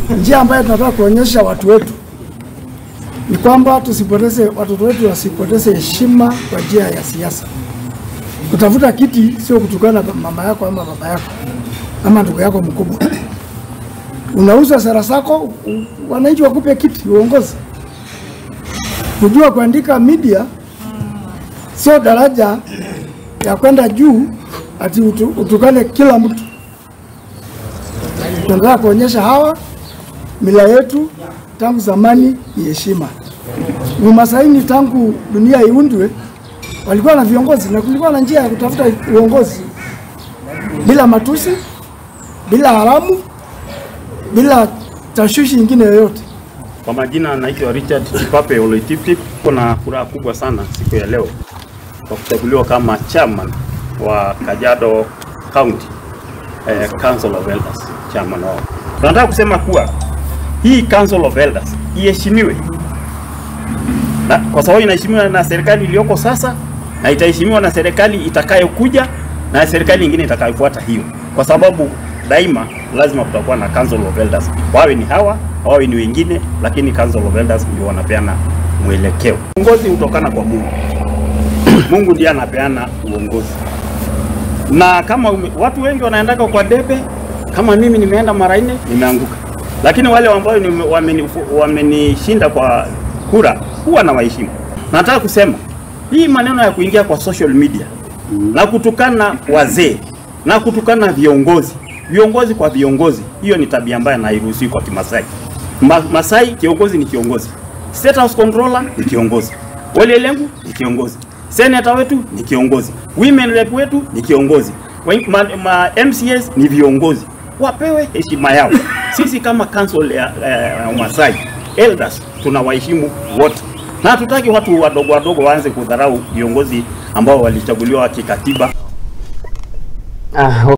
njia ambayo tunataka kuonyesha watu wetu ni kwamba tusipoteze, watoto wetu wasipoteze heshima kwa njia ya siasa. Kutafuta kiti sio kutukana mama yako ama baba yako ama ndugu yako mkubwa. Unauza sera zako, wananchi wakupe kiti uongozi. Kujua kuandika media sio daraja ya kwenda juu ati utukane kila mtu. Tunataka kuonyesha hawa mila yetu tangu zamani ni heshima. Maathai tangu dunia iundwe walikuwa na viongozi na kulikuwa na njia ya kutafuta uongozi bila matusi, bila haramu, bila tashwishi nyingine yoyote. Kwa majina naitwa Richard Pape Oloitip. Kuna furaha kubwa sana siku ya leo kwa kuchaguliwa kama chairman wa Kajiado County Council of Elders, chairman wao. Tunataka kusema kuwa hii Council of Elders iheshimiwe. Kwa sababu inaheshimiwa na serikali iliyoko sasa na itaheshimiwa na serikali itakayokuja na serikali nyingine itakayofuata hiyo. Kwa sababu daima lazima kutakuwa na Council of Elders. Wawe ni hawa, wawe ni wengine, lakini Council of Elders ndio wanapeana mwelekeo. Uongozi hutokana kwa Mungu. Mungu ndiye anapeana uongozi. Na kama watu wengi wanaendaka kwa debe, kama mimi nimeenda mara 4 nimeanguka. Lakini wale ambao wamenishinda kwa kura huwa na waheshimu. Nataka kusema hii maneno ya kuingia kwa social media na kutukana wazee na kutukana viongozi kwa viongozi, hiyo ni tabia mbaya na hairuhusiwi kwa Kimasai. Masai kiongozi ni kiongozi. State House Controller ni kiongozi. Wale lengu ni kiongozi. Senator wetu ni kiongozi. Women rep wetu ni kiongozi. MCS ni viongozi. Wapewe heshima yao. Sisi kama council ya Maathai Elders tunawaheshimu wote. Na hatutaki watu wadogo waanze kudharau viongozi ambao walichaguliwa kikatiba.